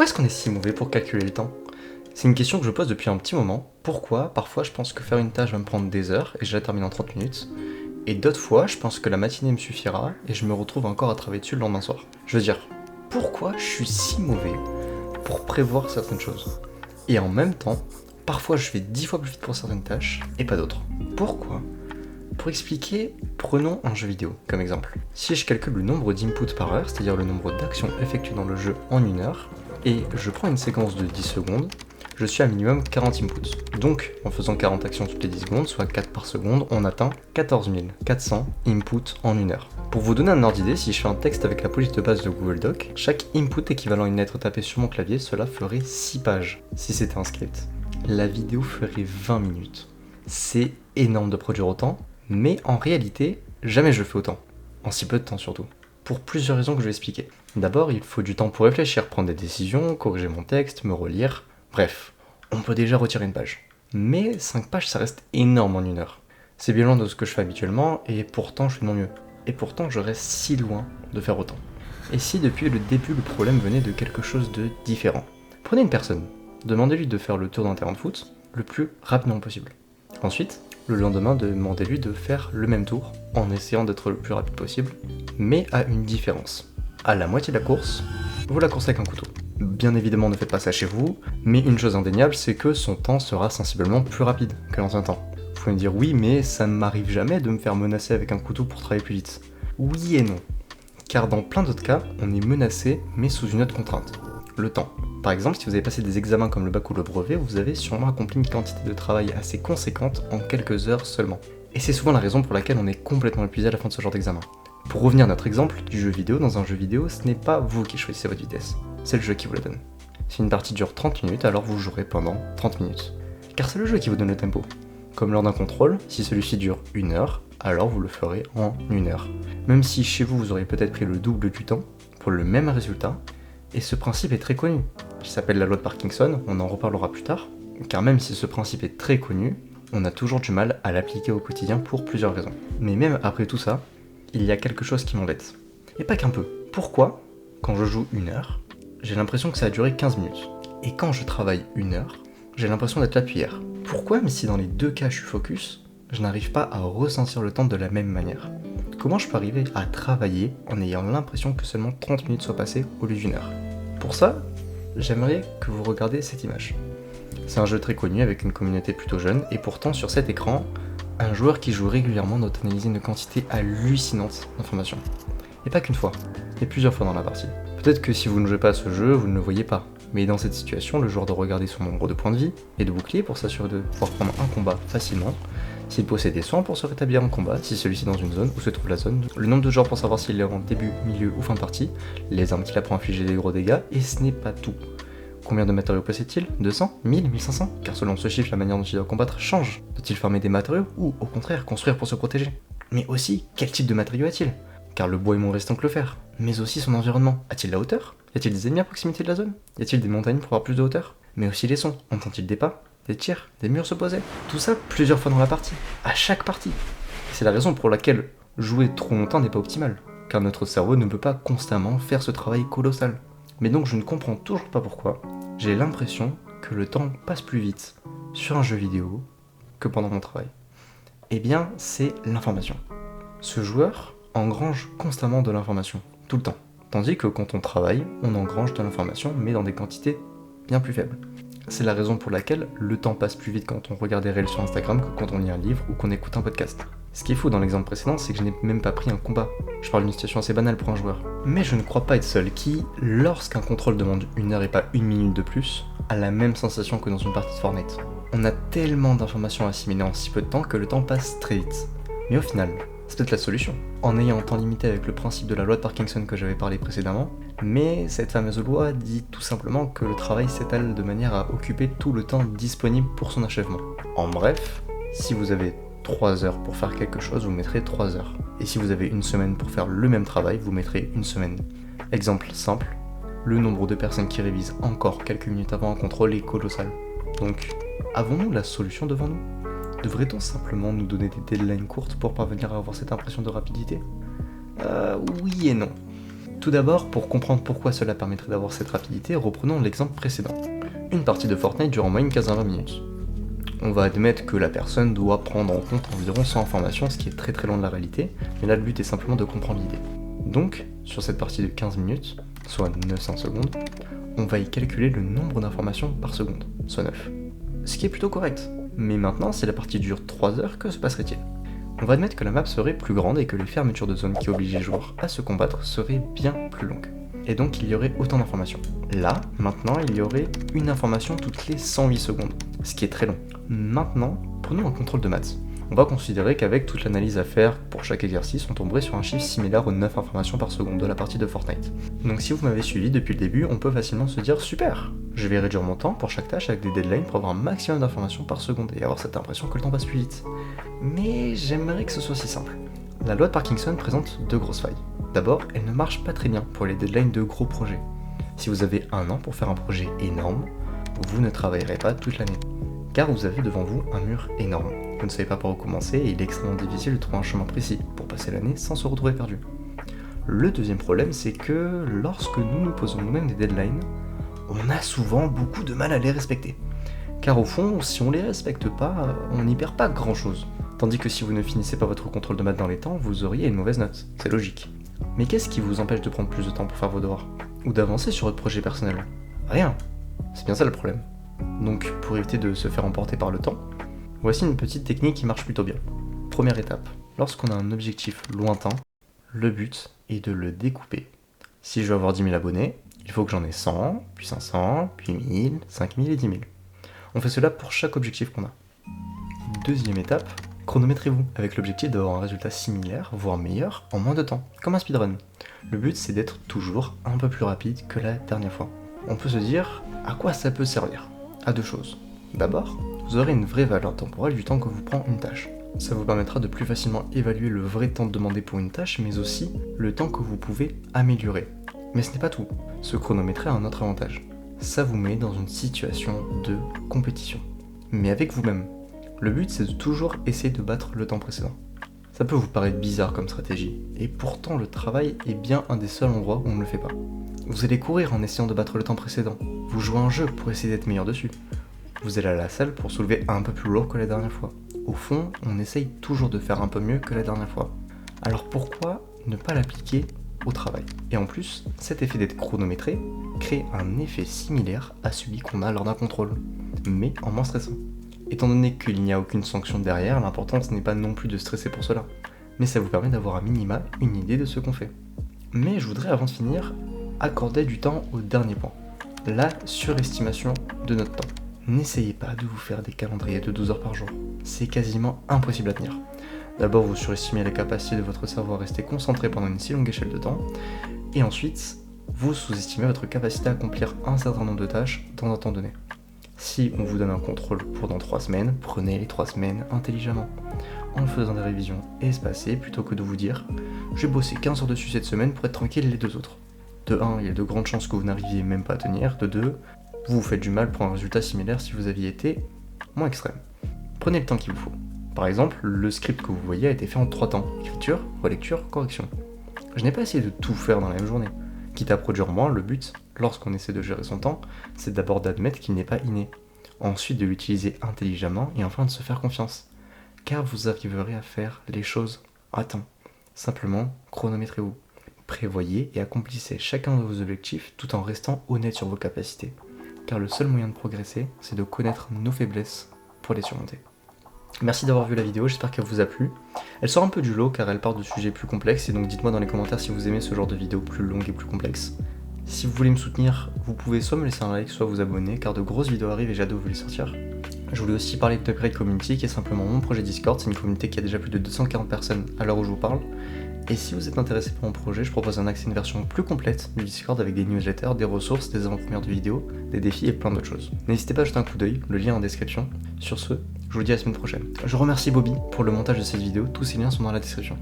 est-ce qu'on est si mauvais pour calculer le temps? C'est une question que je pose depuis un petit moment. Pourquoi parfois je pense que faire une tâche va me prendre des heures et je la termine en 30 minutes, et d'autres fois je pense que la matinée me suffira et je me retrouve encore à travailler dessus le lendemain soir. Je veux dire, pourquoi je suis si mauvais pour prévoir certaines choses? Et en même temps, parfois je vais 10 fois plus vite pour certaines tâches et pas d'autres. Pourquoi? Pour expliquer, prenons un jeu vidéo comme exemple. Si je calcule le nombre d'inputs par heure, c'est-à-dire le nombre d'actions effectuées dans le jeu en une heure, et je prends une séquence de 10 secondes, je suis à minimum 40 inputs. Donc, en faisant 40 actions toutes les 10 secondes, soit 4 par seconde, on atteint 14 400 inputs en une heure. Pour vous donner un ordre d'idée, si je fais un texte avec la police de base de Google Doc, chaque input équivalent à une lettre tapée sur mon clavier, cela ferait 6 pages, si c'était un script. La vidéo ferait 20 minutes. C'est énorme de produire autant, mais en réalité, jamais je le fais autant. En si peu de temps surtout. Pour plusieurs raisons que je vais expliquer. D'abord, il faut du temps pour réfléchir, prendre des décisions, corriger mon texte, me relire. Bref, on peut déjà retirer une page. Mais 5 pages, ça reste énorme en une heure. C'est bien loin de ce que je fais habituellement, et pourtant je fais de mon mieux. Et pourtant je reste si loin de faire autant. Et si depuis le début le problème venait de quelque chose de différent? Prenez une personne, demandez-lui de faire le tour d'un terrain de foot le plus rapidement possible. Ensuite, le lendemain, demandez-lui de faire le même tour, en essayant d'être le plus rapide possible, mais à une différence. À la moitié de la course, vous la coursez avec un couteau. Bien évidemment, ne faites pas ça chez vous, mais une chose indéniable, c'est que son temps sera sensiblement plus rapide que l'ancien temps. Vous pouvez me dire oui, mais ça ne m'arrive jamais de me faire menacer avec un couteau pour travailler plus vite. Oui et non. Car dans plein d'autres cas, on est menacé, mais sous une autre contrainte. Le temps. Par exemple, si vous avez passé des examens comme le bac ou le brevet, vous avez sûrement accompli une quantité de travail assez conséquente en quelques heures seulement. Et c'est souvent la raison pour laquelle on est complètement épuisé à la fin de ce genre d'examen. Pour revenir à notre exemple du jeu vidéo, dans un jeu vidéo, ce n'est pas vous qui choisissez votre vitesse, c'est le jeu qui vous la donne. Si une partie dure 30 minutes, alors vous jouerez pendant 30 minutes. Car c'est le jeu qui vous donne le tempo. Comme lors d'un contrôle, si celui-ci dure 1 heure, alors vous le ferez en 1 heure. Même si chez vous, vous aurez peut-être pris le double du temps pour le même résultat, et ce principe est très connu. Il s'appelle la loi de Parkinson, on en reparlera plus tard, car même si ce principe est très connu, on a toujours du mal à l'appliquer au quotidien pour plusieurs raisons. Mais même après tout ça, il y a quelque chose qui m'embête. Et pas qu'un peu. Pourquoi, quand je joue 1 heure, j'ai l'impression que ça a duré 15 minutes, et quand je travaille 1 heure, j'ai l'impression d'être là depuis hier. Pourquoi, mais si dans les deux cas je suis focus, je n'arrive pas à ressentir le temps de la même manière? Comment je peux arriver à travailler en ayant l'impression que seulement 30 minutes soient passées au lieu d'1 heure? Pour ça, j'aimerais que vous regardiez cette image. C'est un jeu très connu avec une communauté plutôt jeune, et pourtant sur cet écran, un joueur qui joue régulièrement doit analyser une quantité hallucinante d'informations. Et pas qu'une fois, mais plusieurs fois dans la partie. Peut-être que si vous ne jouez pas à ce jeu, vous ne le voyez pas. Mais dans cette situation, le joueur doit regarder son nombre de points de vie et de boucliers pour s'assurer de pouvoir prendre un combat facilement, s'il possède des soins pour se rétablir en combat, si celui-ci est dans une zone, où se trouve la zone, le nombre de joueurs pour savoir s'il est en début, milieu ou fin de partie, les armes qu'il a pour infliger des gros dégâts, et ce n'est pas tout. Combien de matériaux possède-t-il? 200? 1000? 1500? Car selon ce chiffre, la manière dont il doit combattre change. Doit-il farmer des matériaux ou, au contraire, construire pour se protéger? Mais aussi, quel type de matériaux a-t-il? Car le bois est moins résistant que le fer. Mais aussi son environnement. A-t-il la hauteur? Y a-t-il des ennemis à proximité de la zone? Y a-t-il des montagnes pour avoir plus de hauteur? Mais aussi les sons. Entend-il des pas? Des tirs? Des murs se poser? Tout ça plusieurs fois dans la partie. À chaque partie. C'est la raison pour laquelle jouer trop longtemps n'est pas optimal. Car notre cerveau ne peut pas constamment faire ce travail colossal. Mais donc je ne comprends toujours pas pourquoi j'ai l'impression que le temps passe plus vite sur un jeu vidéo que pendant mon travail. Eh bien, c'est l'information. Ce joueur engrange constamment de l'information, tout le temps. Tandis que quand on travaille, on engrange de l'information, mais dans des quantités bien plus faibles. C'est la raison pour laquelle le temps passe plus vite quand on regarde des réels sur Instagram que quand on lit un livre ou qu'on écoute un podcast. Ce qui est fou dans l'exemple précédent, c'est que je n'ai même pas pris un combat. Je parle d'une situation assez banale pour un joueur. Mais je ne crois pas être seul qui, lorsqu'un contrôle demande 1 heure et pas 1 minute de plus, a la même sensation que dans une partie de Fortnite. On a tellement d'informations à assimiler en si peu de temps que le temps passe très vite. Mais au final, c'est peut-être la solution. En ayant un temps limité avec le principe de la loi de Parkinson que j'avais parlé précédemment, mais cette fameuse loi dit tout simplement que le travail s'étale de manière à occuper tout le temps disponible pour son achèvement. En bref, si vous avez 3 heures pour faire quelque chose, vous mettrez 3 heures. Et si vous avez une semaine pour faire le même travail, vous mettrez une semaine. Exemple simple, le nombre de personnes qui révisent encore quelques minutes avant un contrôle est colossal. Donc, avons-nous la solution devant nous? Devrait-on simplement nous donner des deadlines courtes pour parvenir à avoir cette impression de rapidité? Oui et non. Tout d'abord, pour comprendre pourquoi cela permettrait d'avoir cette rapidité, reprenons l'exemple précédent. Une partie de Fortnite dure en moyenne 15 à 20 minutes. On va admettre que la personne doit prendre en compte environ 100 informations, ce qui est très très loin de la réalité, mais là le but est simplement de comprendre l'idée. Donc, sur cette partie de 15 minutes, soit 900 secondes, on va y calculer le nombre d'informations par seconde, soit 9. Ce qui est plutôt correct. Mais maintenant, si la partie dure 3 heures, que se passerait-il ? On va admettre que la map serait plus grande et que les fermetures de zones qui obligent les joueurs à se combattre seraient bien plus longues. Et donc il y aurait autant d'informations. Là, maintenant, il y aurait une information toutes les 108 secondes, ce qui est très long. Maintenant, prenons un contrôle de maths. On va considérer qu'avec toute l'analyse à faire pour chaque exercice, on tomberait sur un chiffre similaire aux 9 informations par seconde de la partie de Fortnite. Donc si vous m'avez suivi depuis le début, on peut facilement se dire super, je vais réduire mon temps pour chaque tâche avec des deadlines pour avoir un maximum d'informations par seconde et avoir cette impression que le temps passe plus vite. Mais j'aimerais que ce soit si simple. La loi de Parkinson présente deux grosses failles. D'abord, elle ne marche pas très bien pour les deadlines de gros projets. Si vous avez un an pour faire un projet énorme, vous ne travaillerez pas toute l'année, car vous avez devant vous un mur énorme. Vous ne savez pas par où commencer et il est extrêmement difficile de trouver un chemin précis pour passer l'année sans se retrouver perdu. Le deuxième problème, c'est que lorsque nous nous posons nous-mêmes des deadlines, on a souvent beaucoup de mal à les respecter. Car au fond, si on les respecte pas, on n'y perd pas grand-chose. Tandis que si vous ne finissez pas votre contrôle de maths dans les temps, vous auriez une mauvaise note. C'est logique. Mais qu'est-ce qui vous empêche de prendre plus de temps pour faire vos devoirs ? Ou d'avancer sur votre projet personnel ? Rien. C'est bien ça le problème. Donc, pour éviter de se faire emporter par le temps, voici une petite technique qui marche plutôt bien. Première étape, lorsqu'on a un objectif lointain, le but est de le découper. Si je veux avoir 10 000 abonnés, il faut que j'en ai 100, puis 500, puis 1000, 5000 et 10 000. On fait cela pour chaque objectif qu'on a. Deuxième étape, chronométrez-vous avec l'objectif d'avoir un résultat similaire, voire meilleur, en moins de temps, comme un speedrun. Le but c'est d'être toujours un peu plus rapide que la dernière fois. On peut se dire, à quoi ça peut servir ? À deux choses. D'abord, vous aurez une vraie valeur temporelle du temps que vous prend une tâche. Ça vous permettra de plus facilement évaluer le vrai temps demandé pour une tâche, mais aussi le temps que vous pouvez améliorer. Mais ce n'est pas tout. Se chronométrer a un autre avantage. Ça vous met dans une situation de compétition. Mais avec vous-même. Le but c'est de toujours essayer de battre le temps précédent. Ça peut vous paraître bizarre comme stratégie, et pourtant le travail est bien un des seuls endroits où on ne le fait pas. Vous allez courir en essayant de battre le temps précédent. Vous jouez à un jeu pour essayer d'être meilleur dessus. Vous allez à la salle pour soulever un peu plus lourd que la dernière fois. Au fond, on essaye toujours de faire un peu mieux que la dernière fois. Alors pourquoi ne pas l'appliquer au travail ? Et en plus, cet effet d'être chronométré crée un effet similaire à celui qu'on a lors d'un contrôle, mais en moins stressant. Étant donné qu'il n'y a aucune sanction derrière, l'important ce n'est pas non plus de stresser pour cela, mais ça vous permet d'avoir à minima une idée de ce qu'on fait. Mais je voudrais avant de finir, accorder du temps au dernier point, la surestimation de notre temps. N'essayez pas de vous faire des calendriers de 12 heures par jour, c'est quasiment impossible à tenir. D'abord vous surestimez la capacité de votre cerveau à rester concentré pendant une si longue échelle de temps, et ensuite vous sous-estimez votre capacité à accomplir un certain nombre de tâches dans un temps donné. Si on vous donne un contrôle pour dans 3 semaines, prenez les 3 semaines intelligemment, en faisant des révisions espacées plutôt que de vous dire « je vais bosser 15 heures dessus cette semaine pour être tranquille les 2 autres ». De 1, il y a de grandes chances que vous n'arriviez même pas à tenir, de 2, vous vous faites du mal pour un résultat similaire si vous aviez été moins extrême. Prenez le temps qu'il vous faut. Par exemple, le script que vous voyez a été fait en 3 temps, écriture, relecture, correction. Je n'ai pas essayé de tout faire dans la même journée. Quitte à produire moins, le but, lorsqu'on essaie de gérer son temps, c'est d'abord d'admettre qu'il n'est pas inné, ensuite de l'utiliser intelligemment et enfin de se faire confiance. Car vous arriverez à faire les choses à temps. Simplement, chronométrez-vous. Prévoyez et accomplissez chacun de vos objectifs tout en restant honnête sur vos capacités. Car le seul moyen de progresser, c'est de connaître nos faiblesses pour les surmonter. Merci d'avoir vu la vidéo, j'espère qu'elle vous a plu. Elle sort un peu du lot car elle part de sujets plus complexes et donc dites-moi dans les commentaires si vous aimez ce genre de vidéos plus longues et plus complexes. Si vous voulez me soutenir, vous pouvez soit me laisser un like, soit vous abonner car de grosses vidéos arrivent et j'ai hâte de vous les sortir. Je voulais aussi parler de Upgrade Community qui est simplement mon projet Discord, c'est une communauté qui a déjà plus de 240 personnes à l'heure où je vous parle. Et si vous êtes intéressé par mon projet, je propose un accès à une version plus complète du Discord avec des newsletters, des ressources, des avant-premières de vidéos, des défis et plein d'autres choses. N'hésitez pas à jeter un coup d'œil, le lien est en description. Sur ce, je vous dis à la semaine prochaine. Je remercie Bobby pour le montage de cette vidéo, tous ces liens sont dans la description.